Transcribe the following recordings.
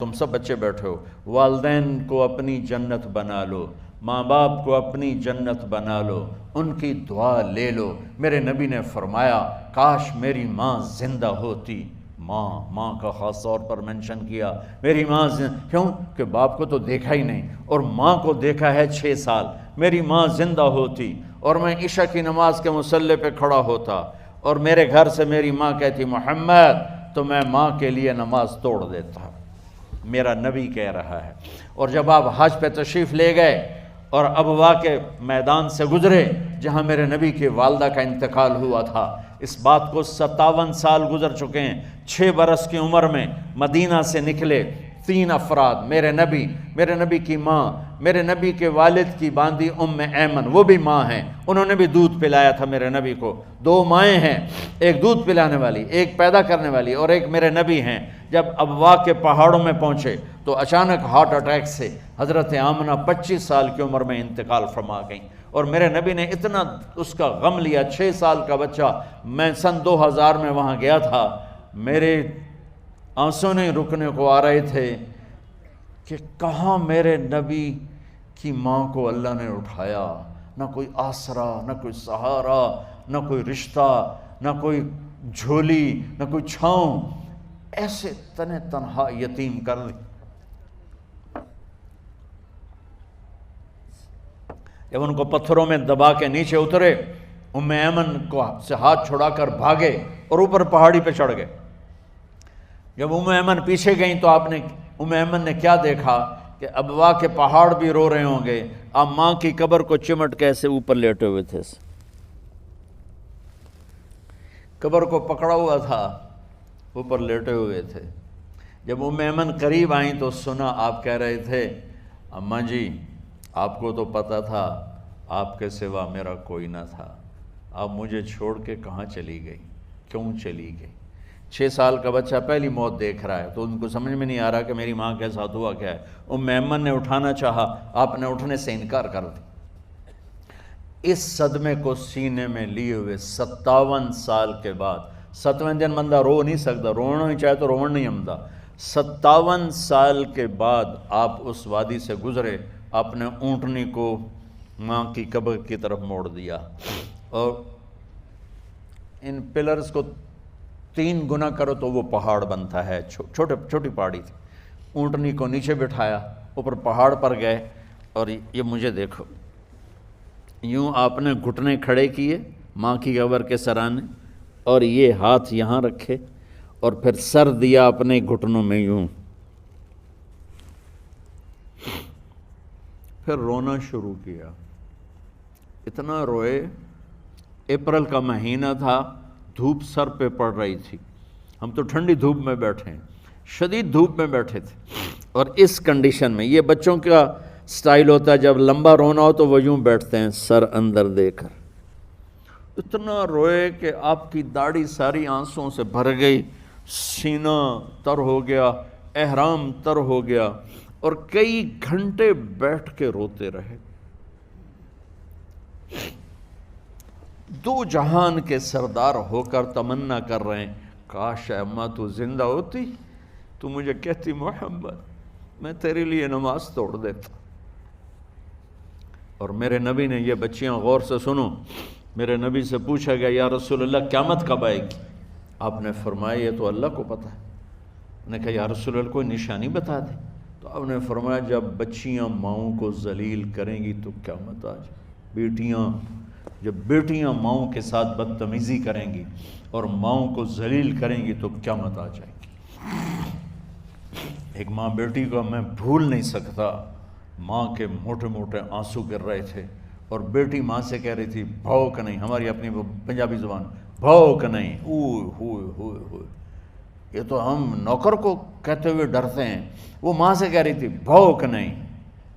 تم سب بچے بیٹھے ہو، والدین کو اپنی جنت بنا لو، ماں باپ کو اپنی جنت بنا لو، ان کی دعا لے لو۔ میرے نبی نے فرمایا کاش میری ماں زندہ ہوتی۔ ماں کا خاص طور پر منشن کیا، میری ماں کیوں کہ باپ کو تو دیکھا ہی نہیں، اور ماں کو دیکھا ہے 6 سال۔ میری ماں زندہ ہوتی اور میں عشاء کی نماز کے مصلی پہ کھڑا ہوتا اور میرے گھر سے میری ماں کہتی محمد، تو میں ماں کے لیے نماز توڑ دیتا۔ میرا نبی کہہ رہا ہے۔ اور جب آپ حج پہ تشریف لے گئے اور ابوا کے میدان سے گزرے جہاں میرے نبی کی والدہ کا انتقال ہوا تھا، اس بات کو 57 سال گزر چکے ہیں۔ 6 برس کی عمر میں مدینہ سے نکلے 3 افراد، میرے نبی کی ماں، میرے نبی کے والد کی باندی ام ایمن، وہ بھی ماں ہیں، انہوں نے بھی دودھ پلایا تھا میرے نبی کو۔ 2 مائیں ہیں، ایک دودھ پلانے والی، ایک پیدا کرنے والی، اور ایک میرے نبی ہیں۔ جب ابوا کے پہاڑوں میں پہنچے تو اچانک ہارٹ اٹیک سے حضرت آمنہ 25 سال کی عمر میں انتقال فرما گئیں، اور میرے نبی نے اتنا اس کا غم لیا۔ 6 سال کا بچہ، میں سن 2000 میں وہاں گیا تھا، میرے آنسوں نہیں رکنے کو آ رہے تھے کہ کہاں میرے نبی کی ماں کو اللہ نے اٹھایا، نہ کوئی آسرا، نہ کوئی سہارا، نہ کوئی رشتہ، نہ کوئی جھولی، نہ کوئی چھاؤں، ایسے تنہا یتیم کر دی۔ جب ان کو پتھروں میں دبا کے نیچے اترے، ام ایمن کو سے ہاتھ چھڑا کر بھاگے اور اوپر پہاڑی پہ چڑھ گئے۔ جب ام ایمن پیچھے گئیں تو ام ایمن نے کیا دیکھا کہ ابوا کے پہاڑ بھی رو رہے ہوں گے، آپ ماں کی قبر کو چمٹ کے ایسے اوپر لیٹے ہوئے تھے، قبر کو پکڑا ہوا تھا، اوپر لیٹے ہوئے تھے۔ جب ام ایمن قریب آئیں تو سنا آپ کہہ رہے تھے اماں جی، آپ کو تو پتہ تھا آپ کے سوا میرا کوئی نہ تھا، آپ مجھے چھوڑ کے کہاں چلی گئی، کیوں چلی گئی؟ 6 سال کا بچہ پہلی موت دیکھ رہا ہے تو ان کو سمجھ میں نہیں آ رہا کہ میری ماں کے ساتھ ہوا کیا ہے۔ ام ایمن نے اٹھانا چاہا، آپ نے اٹھنے سے انکار کر دی۔ اس صدمے کو سینے میں لیے ہوئے 57 سال کے بعد، 7ویں دن بندہ رو نہیں سکتا، رونا ہی چاہے تو رونا نہیں آمدا، 57 سال کے بعد آپ اس وادی سے گزرے، اپنے اونٹنی کو ماں کی قبر کی طرف موڑ دیا، اور ان پلرز کو 3 گنا کرو تو وہ پہاڑ بنتا ہے، چھوٹی پہاڑی تھی۔ اونٹنی کو نیچے بٹھایا، اوپر پہاڑ پر گئے، اور یہ مجھے دیکھو، یوں آپ نے گھٹنے کھڑے کیے ماں کی قبر کے سرانے، اور یہ ہاتھ یہاں رکھے، اور پھر سر دیا اپنے گھٹنوں میں یوں، پھر رونا شروع کیا۔ اتنا روئے، اپریل کا مہینہ تھا، دھوپ سر پہ پڑ رہی تھی، ہم تو ٹھنڈی دھوپ میں بیٹھے ہیں، شدید دھوپ میں بیٹھے تھے، اور اس کنڈیشن میں یہ بچوں کا سٹائل ہوتا ہے، جب لمبا رونا ہو تو وہ یوں بیٹھتے ہیں سر اندر دے کر۔ اتنا روئے کہ آپ کی داڑھی ساری آنسوں سے بھر گئی، سینہ تر ہو گیا، احرام تر ہو گیا، اور کئی گھنٹے بیٹھ کے روتے رہے۔ 2 جہان کے سردار ہو کر تمنا کر رہے ہیں کاش اماں تو زندہ ہوتی، تو مجھے کہتی محمد میں تیرے لیے نماز توڑ دیتا۔ اور میرے نبی نے، یہ بچیاں غور سے سنو، میرے نبی سے پوچھا گیا یا رسول اللہ قیامت کب آئے گی؟ آپ نے فرمایا یہ تو اللہ کو پتہ ہے۔ نے کہا یا رسول اللہ کوئی نشانی بتا دیں؟ تو آپ نے فرمایا جب بچیاں ماؤں کو ذلیل کریں گی تو قیامت آ جائے۔ جب بیٹیاں ماؤں کے ساتھ بدتمیزی کریں گی اور ماؤں کو ذلیل کریں گی تو قیامت آ جائے گی۔ ایک ماں بیٹی کو میں بھول نہیں سکتا، ماں کے موٹے موٹے آنسو گر رہے تھے، اور بیٹی ماں سے کہہ رہی تھی بھوک نہیں، ہماری اپنی پنجابی زبان، بھوک نہیں، اوئے ہوئے ہوئے ہوئے، یہ تو ہم نوکر کو کہتے ہوئے ڈرتے ہیں، وہ ماں سے کہہ رہی تھی بھوک نہیں،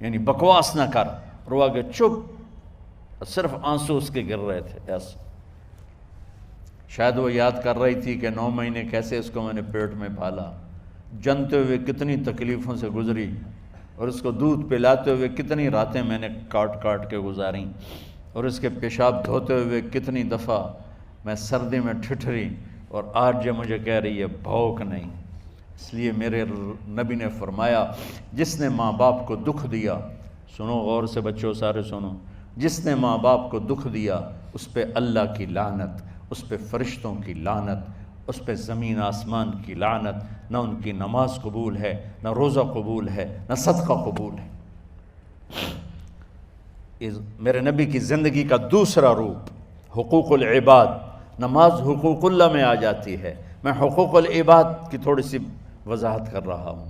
یعنی بکواس نہ کر، روا کے چپ، صرف آنسو اس کے گر رہے تھے ایسا۔ شاید وہ یاد کر رہی تھی کہ 9 مہینے کیسے اس کو میں نے پیٹ میں پالا، جنتے ہوئے کتنی تکلیفوں سے گزری، اور اس کو دودھ پلاتے ہوئے کتنی راتیں میں نے کاٹ کاٹ کے گزاریں، اور اس کے پیشاب دھوتے ہوئے کتنی دفعہ میں سردی میں ٹھٹھری، اور آج جو مجھے کہہ رہی ہے بھوک نہیں۔ اس لیے میرے نبی نے فرمایا جس نے ماں باپ کو دکھ دیا، سنو غور سے بچوں سارے سنو، جس نے ماں باپ کو دکھ دیا اس پہ اللہ کی لعنت، اس پہ فرشتوں کی لعنت، اس پہ زمین آسمان کی لعنت، نہ ان کی نماز قبول ہے، نہ روزہ قبول ہے، نہ صدقہ قبول ہے۔ میرے نبی کی زندگی کا دوسرا روپ حقوق العباد، نماز حقوق اللہ میں آ جاتی ہے، میں حقوق العباد کی تھوڑی سی وضاحت کر رہا ہوں۔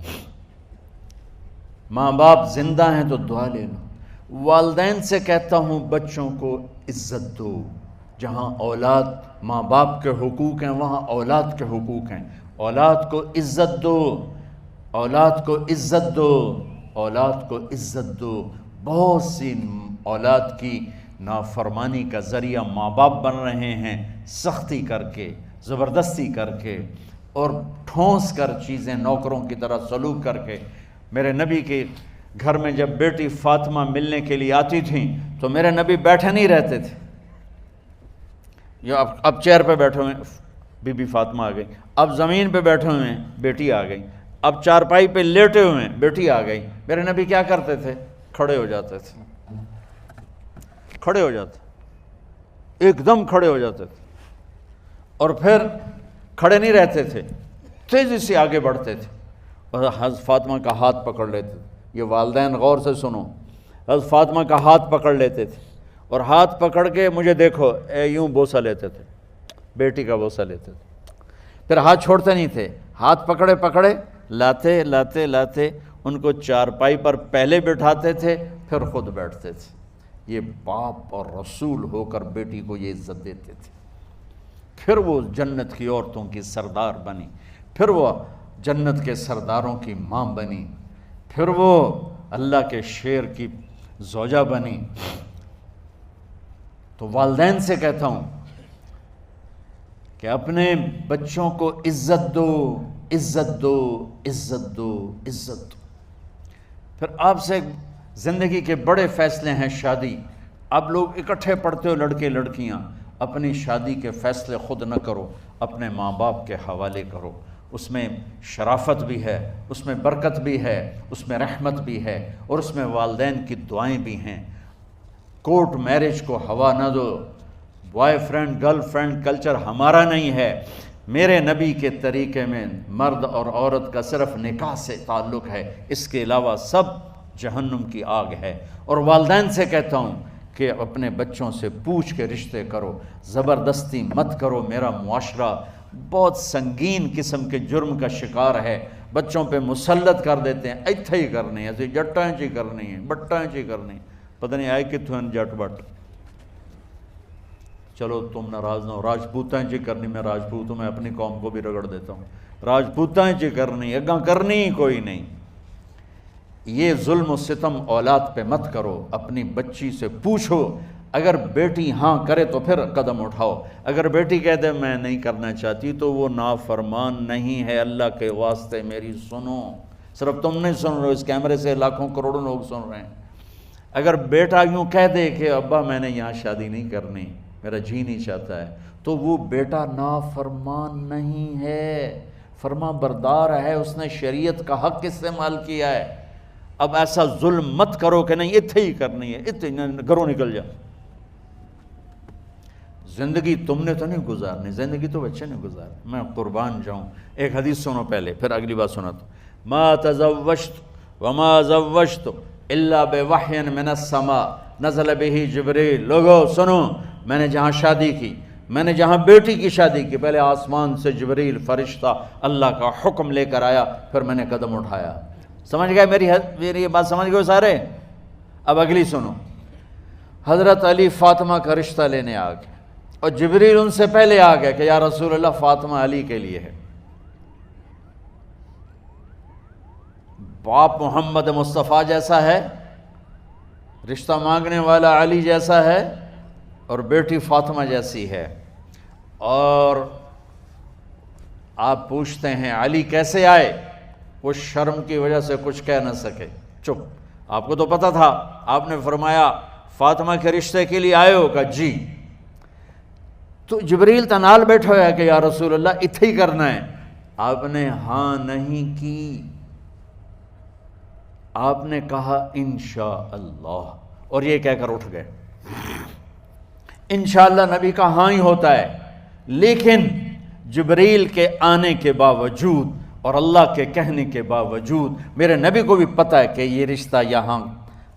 ماں باپ زندہ ہیں تو دعا لے لو۔ والدین سے کہتا ہوں بچوں کو عزت دو، جہاں اولاد ماں باپ کے حقوق ہیں وہاں اولاد کے حقوق ہیں، اولاد کو عزت دو، اولاد کو عزت دو، اولاد کو عزت دو۔ بہت سی اولاد کی نافرمانی کا ذریعہ ماں باپ بن رہے ہیں، سختی کر کے، زبردستی کر کے اور ٹھونس کر چیزیں نوکروں کی طرح سلوک کر کے۔ میرے نبی کے گھر میں جب بیٹی فاطمہ ملنے کے لیے آتی تھیں تو میرے نبی بیٹھے نہیں رہتے تھے، یا اب چیئر پہ بیٹھے ہوئے بی بی فاطمہ آ گئی، اب زمین پہ بیٹھے ہوئے ہیں بیٹی آ گئی، اب چارپائی پہ لیٹے ہوئے ہیں بیٹی آ گئی۔ میرے نبی کیا کرتے تھے؟ کھڑے ہو جاتے تھے، کھڑے ہو جاتے، ایک دم کھڑے ہو جاتے تھے، اور پھر کھڑے نہیں رہتے تھے، تیزی سے آگے بڑھتے تھے اور حضرت فاطمہ کا ہاتھ پکڑ لیتے تھے۔ یہ والدین غور سے سنو، حضرت فاطمہ کا ہاتھ پکڑ لیتے تھے اور ہاتھ پکڑ کے مجھے دیکھو یوں بوسہ لیتے تھے، بیٹی کا بوسہ لیتے تھے، پھر ہاتھ چھوڑتے نہیں تھے، ہاتھ پکڑے پکڑے لاتے لاتے لاتے ان کو چارپائی پر پہلے بٹھاتے تھے پھر خود بیٹھتے تھے۔ یہ باپ اور رسول ہو کر بیٹی کو یہ عزت دیتے تھے۔ پھر وہ جنت کی عورتوں کی سردار بنی، پھر وہ جنت کے سرداروں کی ماں بنی، پھر وہ اللہ کے شیر کی زوجہ بنی۔ تو والدین سے کہتا ہوں کہ اپنے بچوں کو عزت دو، عزت دو، عزت دو، عزت دو۔ پھر آپ سے زندگی کے بڑے فیصلے ہیں شادی۔ اب لوگ اکٹھے پڑھتے ہو لڑکے لڑکیاں، اپنی شادی کے فیصلے خود نہ کرو، اپنے ماں باپ کے حوالے کرو۔ اس میں شرافت بھی ہے، اس میں برکت بھی ہے، اس میں رحمت بھی ہے، اور اس میں والدین کی دعائیں بھی ہیں۔ کورٹ میرج کو ہوا نہ دو، boyfriend girlfriend culture ہمارا نہیں ہے۔ میرے نبی کے طریقے میں مرد اور عورت کا صرف نکاح سے تعلق ہے، اس کے علاوہ سب جہنم کی آگ ہے۔ اور والدین سے کہتا ہوں کہ اپنے بچوں سے پوچھ کے رشتے کرو، زبردستی مت کرو۔ میرا معاشرہ بہت سنگین قسم کے جرم کا شکار ہے، بچوں پہ مسلط کر دیتے ہیں، ایتھے ہی کرنی ہے، ایسے جٹائیں چی کرنی ہے، بٹائیں چی کرنی ہے، پتہ نہیں آئے کتوں ہیں جٹ بٹ۔ چلو تم ناراض نہ ہو، راجپوتائیں چی کرنی، میں راجپوت ہوں، میں اپنی قوم کو بھی رگڑ دیتا ہوں، راجپوتائیں چی کرنی، اگاں کرنی ہی کوئی نہیں۔ یہ ظلم و ستم اولاد پہ مت کرو، اپنی بچی سے پوچھو، اگر بیٹی ہاں کرے تو پھر قدم اٹھاؤ، اگر بیٹی کہہ دے میں نہیں کرنا چاہتی تو وہ نافرمان نہیں ہے۔ اللہ کے واسطے میری سنو، صرف تم نہیں سن رہے ہو، اس کیمرے سے لاکھوں کروڑوں لوگ سن رہے ہیں۔ اگر بیٹا یوں کہہ دے کہ ابا میں نے یہاں شادی نہیں کرنی، میرا جی نہیں چاہتا ہے، تو وہ بیٹا نافرمان نہیں ہے، فرما بردار ہے، اس نے شریعت کا حق استعمال کیا ہے۔ اب ایسا ظلم مت کرو کہ نہیں اتھے ہی کرنی ہے، اتھے گھروں نکل جا۔ زندگی تم نے تو نہیں گزارنی، زندگی تو بچے نے گزارنی۔ میں قربان جاؤں، ایک حدیث سنو پہلے پھر اگلی بات سناتا ہوں۔ ما تزوجت وما زوجت الا بوحی من السماء نزل به جبریل۔ لوگو سنو، میں نے جہاں شادی کی، میں نے جہاں بیٹی کی شادی کی، پہلے آسمان سے جبریل فرشتہ اللہ کا حکم لے کر آیا، پھر میں نے قدم اٹھایا۔ سمجھ گئے میری یہ بات سمجھ گئے سارے؟ اب اگلی سنو۔ حضرت علی فاطمہ کا رشتہ لینے آ گئے اور جبریل ان سے پہلے آ گیا کہ یا رسول اللہ فاطمہ علی کے لیے ہے۔ باپ محمد مصطفیٰ جیسا ہے، رشتہ مانگنے والا علی جیسا ہے، اور بیٹی فاطمہ جیسی ہے۔ اور آپ پوچھتے ہیں علی کیسے آئے؟ وہ شرم کی وجہ سے کچھ کہہ نہ سکے، چپ۔ آپ کو تو پتہ تھا، آپ نے فرمایا فاطمہ کے رشتے کے لیے آئے ہو؟ کہا جی۔ تو جبریل تنال بیٹھا ہوا ہے کہ یا رسول اللہ اتھے ہی کرنا ہے، آپ نے ہاں نہیں کی، آپ نے کہا انشاءاللہ، اور یہ کہہ کر اٹھ گئے۔ انشاءاللہ نبی کا ہاں ہی ہوتا ہے، لیکن جبریل کے آنے کے باوجود اور اللہ کے کہنے کے باوجود میرے نبی کو بھی پتہ ہے کہ یہ رشتہ یہاں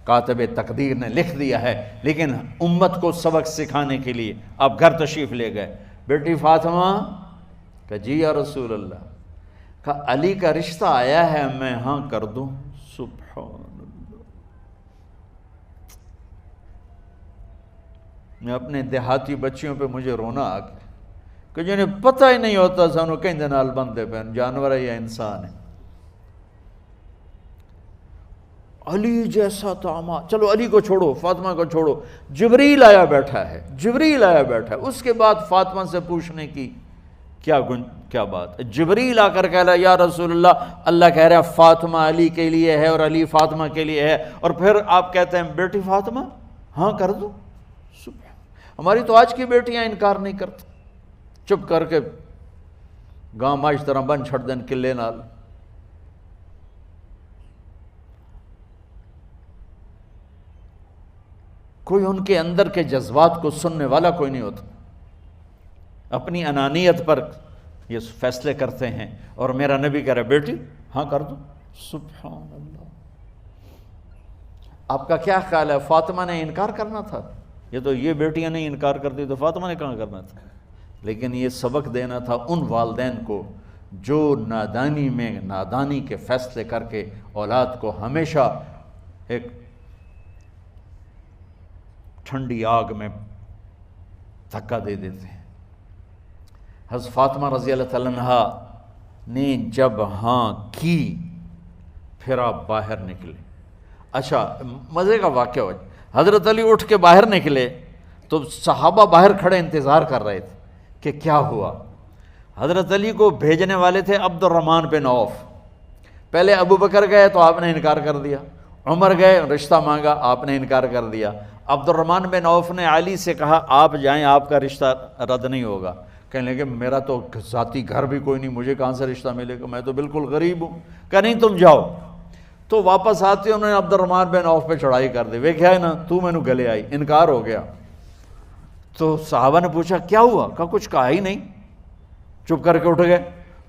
کاتب تقدیر نے لکھ دیا ہے، لیکن امت کو سبق سکھانے کے لیے آپ گھر تشریف لے گئے۔ بیٹی فاطمہ کہ جی یا رسول اللہ، کہا علی کا رشتہ آیا ہے، میں ہاں کر دوں؟ سبحان اللہ۔ میں اپنے دیہاتی بچیوں پہ مجھے رونا آ گیا کہ جنہیں پتہ ہی نہیں ہوتا سانو کہیں نال بندے پہ جانور ہے یا انسان ہے۔ علی جیسا داماد، چلو علی کو چھوڑو، فاطمہ کو چھوڑو، جبریل آیا بیٹھا ہے، جبریل آیا بیٹھا ہے۔ اس کے بعد فاطمہ سے پوچھنے کی کیا بات؟ جبریل آ کر کہہ رہا یا رسول اللہ، اللہ کہہ رہا ہے فاطمہ علی کے لیے ہے اور علی فاطمہ کے لیے ہے، اور پھر آپ کہتے ہیں بیٹی فاطمہ ہاں کر دو۔ ہماری تو آج کی بیٹیاں انکار نہیں کرتی، چپ کر کے گاں ماش طرح بن چھڑ دین کلے نال۔ کوئی ان کے اندر کے جذبات کو سننے والا کوئی نہیں ہوتا، اپنی انانیت پر یہ فیصلے کرتے ہیں، اور میرا نبی کہہ رہا بیٹی ہاں کر دو۔ سبحان اللہ۔ آپ کا کیا خیال ہے فاطمہ نے انکار کرنا تھا؟ یہ تو یہ بیٹیاں نہیں انکار کرتی تو فاطمہ نے کہاں کرنا تھا؟ لیکن یہ سبق دینا تھا ان والدین کو جو نادانی میں نادانی کے فیصلے کر کے اولاد کو ہمیشہ ایک ٹھنڈی آگ میں دھکا دے دیتے ہیں۔ حضرت فاطمہ رضی اللہ تعالیٰ عنہا نے جب ہاں کی پھر آپ باہر نکلے۔ اچھا مزے کا واقعہ ہو، حضرت علی اٹھ کے باہر نکلے تو صحابہ باہر کھڑے انتظار کر رہے تھے کہ کیا ہوا۔ حضرت علی کو بھیجنے والے تھے عبد الرحمن بن عوف، پہلے ابو بکر گئے تو آپ نے انکار کر دیا، عمر گئے رشتہ مانگا، آپ نے انکار کر دیا۔ عبد الرحمن بن عوف نے علی سے کہا آپ جائیں، آپ کا رشتہ رد نہیں ہوگا۔ کہنے لگے میرا تو ذاتی گھر بھی کوئی نہیں، مجھے کہاں سے رشتہ ملے گا، میں تو بالکل غریب ہوں۔ کہا نہیں تم جاؤ۔ تو واپس آتے انہوں نے عبد الرحمن بن عوف پہ چڑھائی کر دی، ویکھیا ہے نا تو مینوں گلے آئی، انکار ہو گیا۔ تو صحابہ نے پوچھا کیا ہوا؟ کہا کچھ کہا ہی نہیں، چپ کر کے اٹھ گئے۔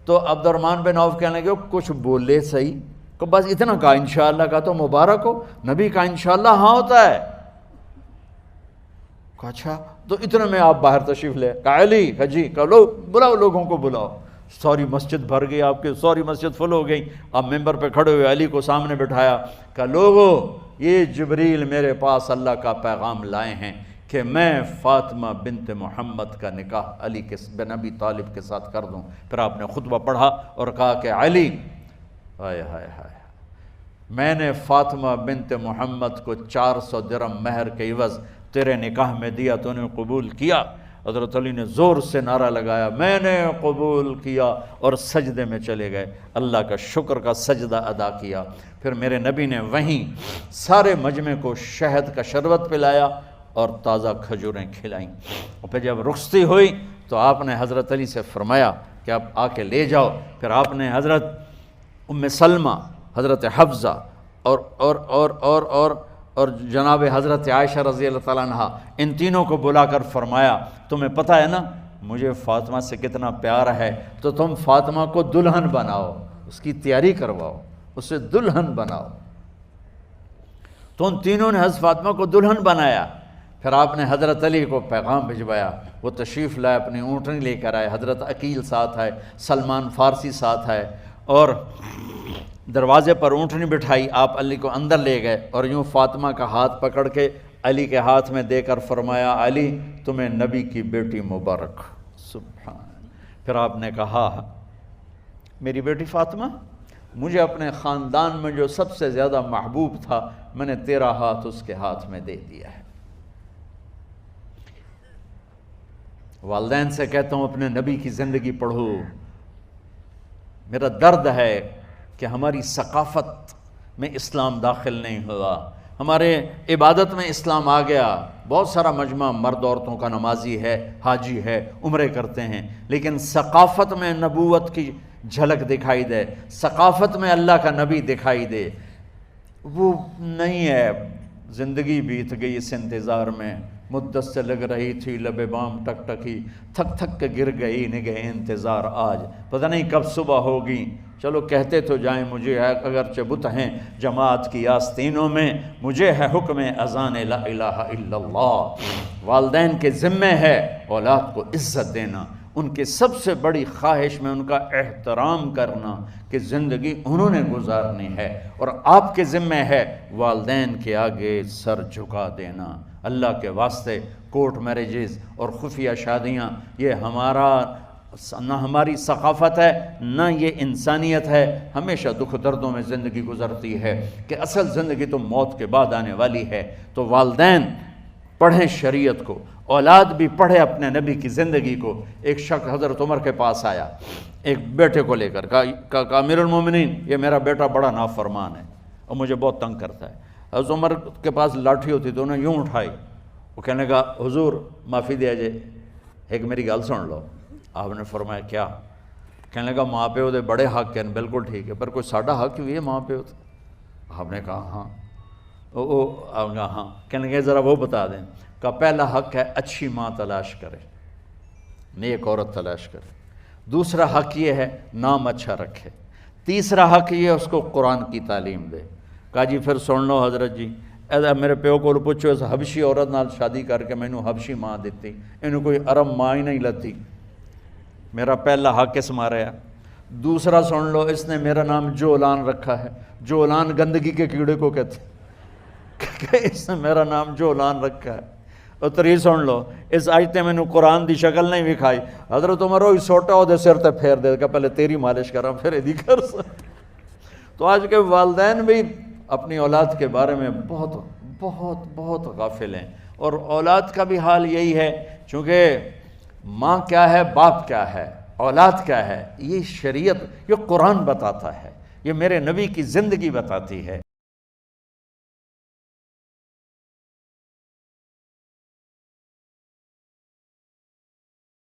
تو عبد الرحمن بن عوف کہنے لگے کچھ بولے صحیح، کہ بس اتنا کہا انشاءاللہ کا تو مبارک ہو، نبی کا انشاءاللہ ہاں ہوتا ہے۔ کہا اچھا، تو اتنے میں آپ باہر تشریف لے۔ کہا علی، کہا جی، کہا لو بلاؤ، لوگوں کو بلاؤ۔ ساری مسجد بھر گئی، آپ کے ساری مسجد فل ہو گئی۔ آپ ممبر پہ کھڑے ہوئے علی کو سامنے بٹھایا، کہا لوگو یہ جبریل میرے پاس اللہ کا پیغام لائے ہیں کہ میں فاطمہ بنت محمد کا نکاح علی کے بن ابی طالب کے ساتھ کر دوں۔ پھر آپ نے خطبہ پڑھا اور کہا کہ علی، ہائے ہائے ہائے، میں نے فاطمہ بنت محمد کو 400 درہم مہر کے عوض تیرے نکاح میں دیا، تو نے قبول کیا؟ حضرت علی نے زور سے نعرہ لگایا میں نے قبول کیا، اور سجدے میں چلے گئے، اللہ کا شکر کا سجدہ ادا کیا۔ پھر میرے نبی نے وہیں سارے مجمع کو شہد کا شربت پلایا اور تازہ کھجوریں کھلائیں، اور پھر جب رخصتی ہوئی تو آپ نے حضرت علی سے فرمایا کہ آپ آ کے لے جاؤ۔ پھر آپ نے حضرت ام سلمہ، حضرت حفصہ اور جناب حضرت عائشہ رضی اللہ تعالیٰ عنہ، ان تینوں کو بلا کر فرمایا تمہیں پتہ ہے نا مجھے فاطمہ سے کتنا پیار ہے، تو تم فاطمہ کو دلہن بناؤ، اس کی تیاری کرواؤ، اسے دلہن بناؤ۔ تو ان تینوں نے حضرت فاطمہ کو دلہن بنایا۔ پھر آپ نے حضرت علی کو پیغام بھجوایا، وہ تشریف لائے، اپنی اونٹنی لے کر آئے، حضرت عقیل ساتھ ہے، سلمان فارسی ساتھ ہے، اور دروازے پر اونٹنی بٹھائی، آپ علی کو اندر لے گئے اور یوں فاطمہ کا ہاتھ پکڑ کے علی کے ہاتھ میں دے کر فرمایا علی تمہیں نبی کی بیٹی مبارک۔ سبحان۔ پھر آپ نے کہا میری بیٹی فاطمہ، مجھے اپنے خاندان میں جو سب سے زیادہ محبوب تھا میں نے تیرا ہاتھ اس کے ہاتھ میں دے دیا ہے۔ والدین سے کہتا ہوں اپنے نبی کی زندگی پڑھو۔ میرا درد ہے کہ ہماری ثقافت میں اسلام داخل نہیں ہوا، ہمارے عبادت میں اسلام آ گیا، بہت سارا مجمع مرد عورتوں کا نمازی ہے، حاجی ہے، عمرے کرتے ہیں، لیکن ثقافت میں نبوت کی جھلک دکھائی دے، ثقافت میں اللہ کا نبی دکھائی دے، وہ نہیں ہے۔ زندگی بیت گئی اس انتظار میں، مدت سے لگ رہی تھی لب بام ٹک ٹکی، تھک تھک کے گر گئی نگہ انتظار آج، پتہ نہیں کب صبح ہوگی۔ چلو کہتے تو جائیں مجھے ہے اگرچہ بت ہیں جماعت کی آستینوں میں، مجھے ہے حکم اذان لا الہ الا اللہ۔ والدین کے ذمہ ہے اولاد کو عزت دینا، ان کے سب سے بڑی خواہش میں ان کا احترام کرنا کہ زندگی انہوں نے گزارنی ہے، اور آپ کے ذمہ ہے والدین کے آگے سر جھکا دینا۔ اللہ کے واسطے کورٹ میرجز اور خفیہ شادیاں یہ نہ ہماری ثقافت ہے نہ یہ انسانیت ہے۔ ہمیشہ دکھ دردوں میں زندگی گزرتی ہے کہ اصل زندگی تو موت کے بعد آنے والی ہے۔ تو والدین پڑھیں شریعت کو، اولاد بھی پڑھے اپنے نبی کی زندگی کو۔ ایک شخص حضرت عمر کے پاس آیا ایک بیٹے کو لے کر، کہا امیر المومنین یہ میرا بیٹا بڑا نافرمان ہے اور مجھے بہت تنگ کرتا ہے۔ حضرت عمر کے پاس لاٹھی ہوتی تو انہوں نے یوں اٹھائی، وہ کہنے لگا حضور معافی دیا جائے، ایک میری گل سن لو۔ آپ نے فرمایا کیا؟ کہنے لگا ماں پیو دے بڑے حق ہیں، بالکل ٹھیک ہے، پر کوئی ساڈا حق بھی ہے ماں پیو تے؟ آپ نے کہا ہاں۔ آپ نے کہا ہاں۔ کہنے لگے ذرا وہ بتا دیں۔ کہا پہلا حق ہے اچھی ماں تلاش کرے، نیک عورت تلاش کرے۔ دوسرا حق یہ ہے نام اچھا رکھے۔ تیسرا حق یہ ہے اس کو قرآن کی تعلیم دے۔ کہا جی پھر سن لو حضرت جی، میرے پیو کو پوچھو اس حبشی عورت نال شادی کر کے مینوں حبشی ماں دیتی، انہوں کوئی عرب ماں ہی نہیں لتی۔ میرا پہلا حق اس مارے ہے۔ دوسرا سن لو، اس نے میرا نام جولان رکھا ہے، جولان گندگی کے کیڑے کو کہتے کہ اس نے میرا نام جولان رکھا ہے۔ اور تری سن لو، اس آج تے مینوں قرآن دی شکل نہیں وکھائی۔ حضرت عمر ہوئی سوٹا وہ دے سر تے پھیر دے کہ پہلے تیری مالش کراں پھر ایدی کر سکتا۔ تو آج کے والدین بھی اپنی اولاد کے بارے میں بہت بہت بہت غافل ہیں، اور اولاد کا بھی حال یہی ہے، چونکہ ماں کیا ہے، باپ کیا ہے، اولاد کیا ہے، یہ شریعت، یہ قرآن بتاتا ہے، یہ میرے نبی کی زندگی بتاتی ہے۔